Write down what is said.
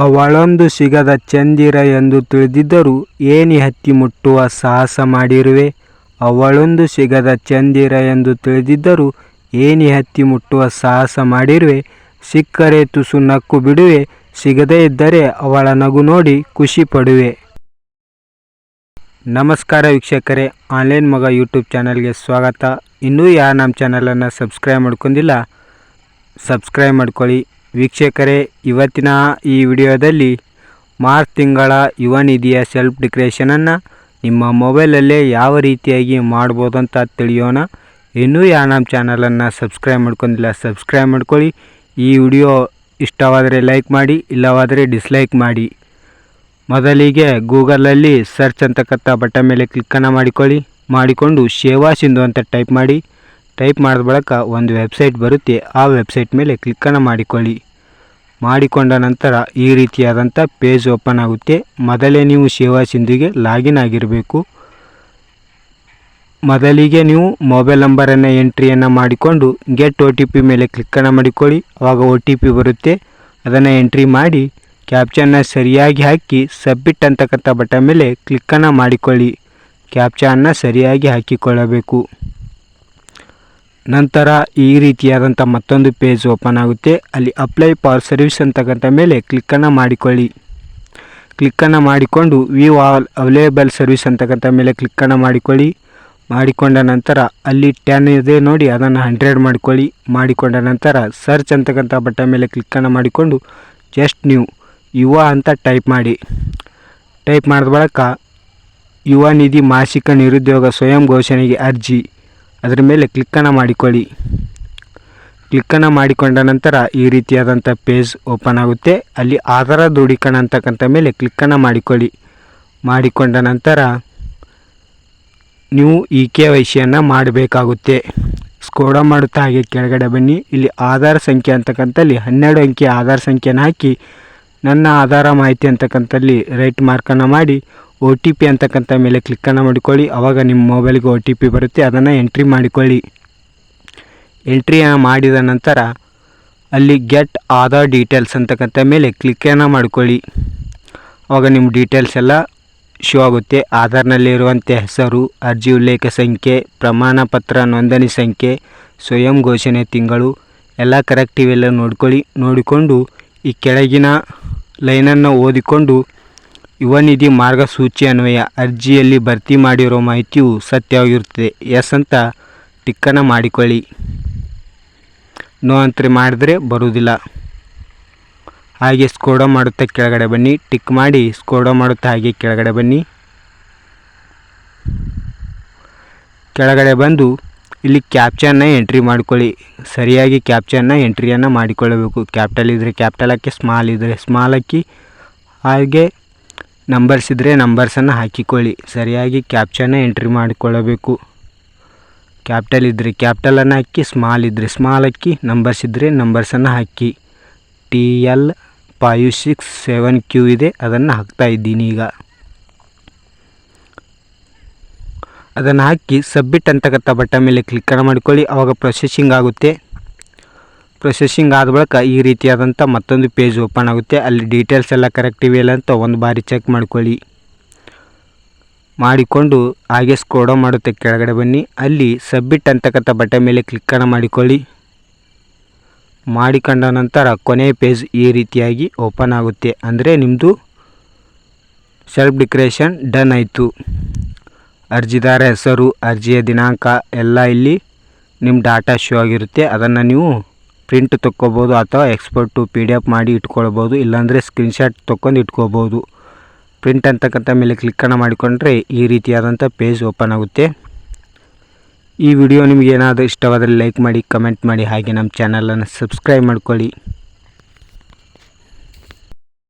ಅವಳೊಂದು ಸಿಗದ ಚಂದಿರ ಎಂದು ತಿಳಿದಿದ್ದರೂ ಏನಿ ಹತ್ತಿ ಮುಟ್ಟುವ ಸಾಹಸ ಮಾಡಿರುವೆ. ಅವಳೊಂದು ಸಿಗದ ಚಂದಿರ ಎಂದು ತಿಳಿದಿದ್ದರೂ ಏನಿ ಹತ್ತಿ ಮುಟ್ಟುವ ಸಾಹಸ ಮಾಡಿರುವೆ. ಸಿಕ್ಕರೆ ತುಸು ನಕ್ಕು ಬಿಡುವೆ, ಸಿಗದೇ ಇದ್ದರೆ ಅವಳ ನಗು ನೋಡಿ ಖುಷಿ ಪಡುವೆ. ನಮಸ್ಕಾರ ವೀಕ್ಷಕರೇ, ಆನ್ಲೈನ್ ಮಗ ಯೂಟ್ಯೂಬ್ ಚಾನಲ್ಗೆ ಸ್ವಾಗತ. ಇನ್ನೂ ಯಾರು ನಮ್ಮ ಚಾನಲನ್ನು ಸಬ್ಸ್ಕ್ರೈಬ್ ಮಾಡ್ಕೊಂಡಿಲ್ಲ ಸಬ್ಸ್ಕ್ರೈಬ್ ಮಾಡ್ಕೊಳ್ಳಿ. ವೀಕ್ಷಕರೇ, ಇವತ್ತಿನ ಈ ವಿಡಿಯೋದಲ್ಲಿ ಮಾರ್ಚ್ ತಿಂಗಳ ಯುವ ನಿಧಿಯ ಸೆಲ್ಫ್ ಡಿಕ್ಲರೇಷನನ್ನು ನಿಮ್ಮ ಮೊಬೈಲಲ್ಲೇ ಯಾವ ರೀತಿಯಾಗಿ ಮಾಡ್ಬೋದು ಅಂತ ತಿಳಿಯೋಣ. ಇನ್ನೂ ಯಾರು ನಮ್ಮ ಚಾನಲನ್ನು ಸಬ್ಸ್ಕ್ರೈಬ್ ಮಾಡ್ಕೊಂಡಿಲ್ಲ ಸಬ್ಸ್ಕ್ರೈಬ್ ಮಾಡ್ಕೊಳ್ಳಿ. ಈ ವಿಡಿಯೋ ಇಷ್ಟವಾದರೆ ಲೈಕ್ ಮಾಡಿ, ಇಲ್ಲವಾದರೆ ಡಿಸ್ಲೈಕ್ ಮಾಡಿ. ಮೊದಲಿಗೆ ಗೂಗಲಲ್ಲಿ ಸರ್ಚ್ ಅಂತಕ್ಕಂಥ ಬಟನ್ ಮೇಲೆ ಕ್ಲಿಕ್ಕನ್ನು ಮಾಡಿಕೊಂಡು ಸೇವಾ ಸಿಂಧು ಅಂತ ಟೈಪ್ ಮಾಡಿ. ಟೈಪ್ ಮಾಡಿದ ಬಳಿಕ ಒಂದು ವೆಬ್ಸೈಟ್ ಬರುತ್ತೆ. ಆ ವೆಬ್ಸೈಟ್ ಮೇಲೆ ಕ್ಲಿಕ್ಕನ್ನು ಮಾಡಿಕೊಂಡ ನಂತರ ಈ ರೀತಿಯಾದಂಥ ಪೇಜ್ ಓಪನ್ ಆಗುತ್ತೆ. ಮೊದಲೇ ನೀವು ಸೇವಾ ಸಿಂಧುಗೆ ಲಾಗಿನ್ ಆಗಿರಬೇಕು. ಮೊದಲಿಗೆ ನೀವು ಮೊಬೈಲ್ ನಂಬರನ್ನು ಎಂಟ್ರಿಯನ್ನು ಮಾಡಿಕೊಂಡು ಗೆಟ್ OTP ಮೇಲೆ ಕ್ಲಿಕ್ಕನ್ನು ಮಾಡಿಕೊಳ್ಳಿ. ಆವಾಗ OTP ಬರುತ್ತೆ. ಅದನ್ನು ಎಂಟ್ರಿ ಮಾಡಿ ಕ್ಯಾಪ್ಚನ್ನ ಸರಿಯಾಗಿ ಹಾಕಿ ಸಬ್ಮಿಟ್ ಅಂತಕ್ಕಂಥ ಬಟನ್ ಮೇಲೆ ಕ್ಲಿಕ್ಕನ್ನು ಮಾಡಿಕೊಳ್ಳಿ. ಕ್ಯಾಪ್ಚನ್ನು ಸರಿಯಾಗಿ ಹಾಕಿಕೊಳ್ಳಬೇಕು. ನಂತರ ಈ ರೀತಿಯಾದಂಥ ಮತ್ತೊಂದು ಪೇಜ್ ಓಪನ್ ಆಗುತ್ತೆ. ಅಲ್ಲಿ ಅಪ್ಲೈ ಫಾರ್ ಸರ್ವಿಸ್ ಅಂತಕ್ಕಂಥ ಮೇಲೆ ಕ್ಲಿಕ್ಕನ್ನು ಮಾಡಿಕೊಳ್ಳಿ. ಕ್ಲಿಕ್ಕನ್ನು ಮಾಡಿಕೊಂಡು ವ್ಯೂ ಆಲ್ ಅವೈಲೇಬಲ್ ಸರ್ವಿಸ್ ಅಂತಕ್ಕಂಥ ಮೇಲೆ ಕ್ಲಿಕ್ಕನ್ನು ಮಾಡಿಕೊಂಡ ನಂತರ ಅಲ್ಲಿ 10 ಇದೆ ನೋಡಿ, ಅದನ್ನು 100 ಮಾಡಿಕೊಂಡ ನಂತರ ಸರ್ಚ್ ಅಂತಕ್ಕಂಥ ಬಟನ್ ಮೇಲೆ ಕ್ಲಿಕ್ಕನ್ನು ಮಾಡಿಕೊಂಡು ಜಸ್ಟ್ ನೀವು ಯುವ ಅಂತ ಟೈಪ್ ಮಾಡಿದ ಬಳಿಕ ಯುವ ನಿಧಿ ಮಾಸಿಕ ನಿರುದ್ಯೋಗ ಸ್ವಯಂ ಘೋಷಣೆಗೆ ಅರ್ಜಿ ಅದರ ಮೇಲೆ ಕ್ಲಿಕ್ಕನ್ನು ಮಾಡಿಕೊಂಡ ನಂತರ ಈ ರೀತಿಯಾದಂಥ ಪೇಜ್ ಓಪನ್ ಆಗುತ್ತೆ. ಅಲ್ಲಿ ಆಧಾರ ದೃಢೀಕರಣ ಅಂತಕ್ಕಂಥ ಮೇಲೆ ಕ್ಲಿಕ್ಕನ್ನು ಮಾಡಿಕೊಂಡ ನಂತರ ನೀವು KYCಯನ್ನು ಮಾಡಬೇಕಾಗುತ್ತೆ. ಸ್ಕ್ರೋಲ್ ಮಾಡುತ್ತಾ ಹಾಗೆ ಕೆಳಗಡೆ ಬನ್ನಿ. ಇಲ್ಲಿ ಆಧಾರ್ ಸಂಖ್ಯೆ ಅಂತಕ್ಕಂಥಲ್ಲಿ 12 ಅಂಕಿಯ ಆಧಾರ್ ಸಂಖ್ಯೆಯನ್ನು ಹಾಕಿ ನನ್ನ ಆಧಾರ ಮಾಹಿತಿ ಅಂತಕ್ಕಂಥಲ್ಲಿ ರೈಟ್ ಮಾರ್ಕನ್ನು ಮಾಡಿ OTP ಅಂತಕ್ಕಂಥ ಮೇಲೆ ಕ್ಲಿಕ್ಕನ್ನು ಮಾಡಿಕೊಳ್ಳಿ. ಆವಾಗ ನಿಮ್ಮ ಮೊಬೈಲ್ಗೆ OTP ಬರುತ್ತೆ. ಅದನ್ನು ಎಂಟ್ರಿ ಮಾಡಿಕೊಳ್ಳಿ. ಎಂಟ್ರಿಯನ್ನು ಮಾಡಿದ ನಂತರ ಅಲ್ಲಿ ಗೆಟ್ ಆಧಾರ್ ಡೀಟೇಲ್ಸ್ ಅಂತಕ್ಕಂಥ ಮೇಲೆ ಕ್ಲಿಕ್ಕನ್ನು ಮಾಡಿಕೊಳ್ಳಿ. ಆವಾಗ ನಿಮ್ಮ ಡೀಟೇಲ್ಸ್ ಎಲ್ಲ ಶೋ ಆಗುತ್ತೆ. ಆಧಾರ್ನಲ್ಲಿರುವಂಥ ಹೆಸರು, ಅರ್ಜಿ ಉಲ್ಲೇಖ ಸಂಖ್ಯೆ, ಪ್ರಮಾಣ ಪತ್ರ ನೋಂದಣಿ ಸಂಖ್ಯೆ, ಸ್ವಯಂ ಘೋಷಣೆ ತಿಂಗಳು ಎಲ್ಲ ಕರೆಕ್ಟ್ ಇವೆಲ್ಲ ನೋಡಿಕೊಂಡು ಈ ಕೆಳಗಿನ ಲೈನನ್ನು ಓದಿಕೊಂಡು ಯುವ ನಿಧಿ ಮಾರ್ಗಸೂಚಿ ಅನ್ವಯ ಅರ್ಜಿಯಲ್ಲಿ ಭರ್ತಿ ಮಾಡಿರೋ ಮಾಹಿತಿಯು ಸತ್ಯವಾಗಿರುತ್ತದೆ ಎಸ್ ಅಂತ ಟಿಕ್ಕನ್ನು ಮಾಡಿಕೊಳ್ಳಿ. ನೋ ಅಂತ ಮಾಡಿದರೆ ಬರುವುದಿಲ್ಲ. ಹಾಗೆ ಸ್ಕ್ರೋಲ್ ಮಾಡುತ್ತಾ ಕೆಳಗಡೆ ಬನ್ನಿ. ಟಿಕ್ ಮಾಡಿ ಸ್ಕ್ರೋಲ್ ಮಾಡುತ್ತಾ ಹಾಗೆ ಕೆಳಗಡೆ ಬನ್ನಿ. ಕೆಳಗಡೆ ಬಂದು ಇಲ್ಲಿ ಕ್ಯಾಪ್ಚನ್ನ ಎಂಟ್ರಿ ಮಾಡಿಕೊಳ್ಳಿ. ಸರಿಯಾಗಿ ಕ್ಯಾಪ್ಚನ್ನ ಎಂಟ್ರಿಯನ್ನು ಮಾಡಿಕೊಳ್ಳಬೇಕು. ಕ್ಯಾಪಿಟಲ್ ಇದ್ದರೆ ಕ್ಯಾಪಿಟಲ್ ಹಾಕಿ, ಸ್ಮಾಲ್ ಇದ್ದರೆ ಸ್ಮಾಲ್ ಹಾಕಿ, ಹಾಗೆ ನಂಬರ್ಸ್ ಇದ್ದರೆ ನಂಬರ್ಸನ್ನು ಹಾಕಿಕೊಳ್ಳಿ. ಸರಿಯಾಗಿ ಕ್ಯಾಪ್ಚನ್ನ ಎಂಟ್ರಿ ಮಾಡಿಕೊಳ್ಳಬೇಕು. ಕ್ಯಾಪಿಟಲ್ ಇದ್ದರೆ ಕ್ಯಾಪಿಟಲನ್ನು ಹಾಕಿ, ಸ್ಮಾಲ್ ಇದ್ದರೆ ಸ್ಮಾಲ್ ಹಾಕಿ, ನಂಬರ್ಸ್ ಇದ್ದರೆ ನಂಬರ್ಸನ್ನು ಹಾಕಿ. TL567Q ಇದೆ, ಅದನ್ನು ಹಾಕ್ತಾ ಇದ್ದೀನಿ. ಈಗ ಅದನ್ನು ಹಾಕಿ ಸಬ್ಮಿಟ್ ಅಂತಕ್ಕಂಥ ಬಟನ್ ಮೇಲೆ ಕ್ಲಿಕ್ಕನ್ನು ಮಾಡಿಕೊಳ್ಳಿ. ಆವಾಗ ಪ್ರೊಸೆಸಿಂಗ್ ಆಗುತ್ತೆ. ಪ್ರೊಸೆಸಿಂಗ್ ಆದ ಬಳಿಕ ಈ ರೀತಿಯಾದಂಥ ಮತ್ತೊಂದು ಪೇಜ್ ಓಪನ್ ಆಗುತ್ತೆ. ಅಲ್ಲಿ ಡೀಟೇಲ್ಸ್ ಎಲ್ಲ ಕರೆಕ್ಟ್ ಇವೆಯಲ್ಲ ಅಂತ ಒಂದು ಬಾರಿ ಚೆಕ್ ಮಾಡಿಕೊಂಡು ಹಾಗೆ ಸ್ಕ್ರೋಲ್ ಮಾಡುತ್ತೆ ಕೆಳಗಡೆ ಬನ್ನಿ. ಅಲ್ಲಿ ಸಬ್ಮಿಟ್ ಅಂತಕ್ಕಂಥ ಬಟನ್ ಮೇಲೆ ಕ್ಲಿಕ್ಕನ್ನು ಮಾಡಿಕೊಂಡ ನಂತರ ಕೊನೆಯ ಪೇಜ್ ಈ ರೀತಿಯಾಗಿ ಓಪನ್ ಆಗುತ್ತೆ. ಅಂದರೆ ನಿಮ್ಮದು ಸೆಲ್ಫ್ ಡಿಕ್ಲರೇಷನ್ ಡನ್ ಆಯಿತು. ಅರ್ಜಿದಾರ ಹೆಸರು, ಅರ್ಜಿಯ ದಿನಾಂಕ ಎಲ್ಲ ಇಲ್ಲಿ ನಿಮ್ಮ ಡಾಟಾ ಶೋ ಆಗಿರುತ್ತೆ. ಅದನ್ನು ನೀವು ಪ್ರಿಂಟ್ ತೊಕ್ಕೋಬೋದು ಅಥವಾ ಎಕ್ಸ್ಪೋರ್ಟು PDF ಮಾಡಿ ಇಟ್ಕೊಳ್ಬೋದು. ಇಲ್ಲಾಂದರೆ ಸ್ಕ್ರೀನ್ಶಾಟ್ ತೊಗೊಂಡು ಇಟ್ಕೋಬೋದು. ಪ್ರಿಂಟ್ ಅಂತಕ್ಕಂಥ ಮೇಲೆ ಕ್ಲಿಕ್ಕನ್ನು ಮಾಡಿಕೊಂಡ್ರೆ ಈ ರೀತಿಯಾದಂಥ ಪೇಜ್ ಓಪನ್ ಆಗುತ್ತೆ. ಈ ವಿಡಿಯೋ ನಿಮಗೆ ಏನಾದರೂ ಇಷ್ಟವಾದರೆ ಲೈಕ್ ಮಾಡಿ, ಕಮೆಂಟ್ ಮಾಡಿ, ಹಾಗೆ ನಮ್ಮ ಚಾನಲನ್ನು ಸಬ್ಸ್ಕ್ರೈಬ್ ಮಾಡ್ಕೊಳ್ಳಿ.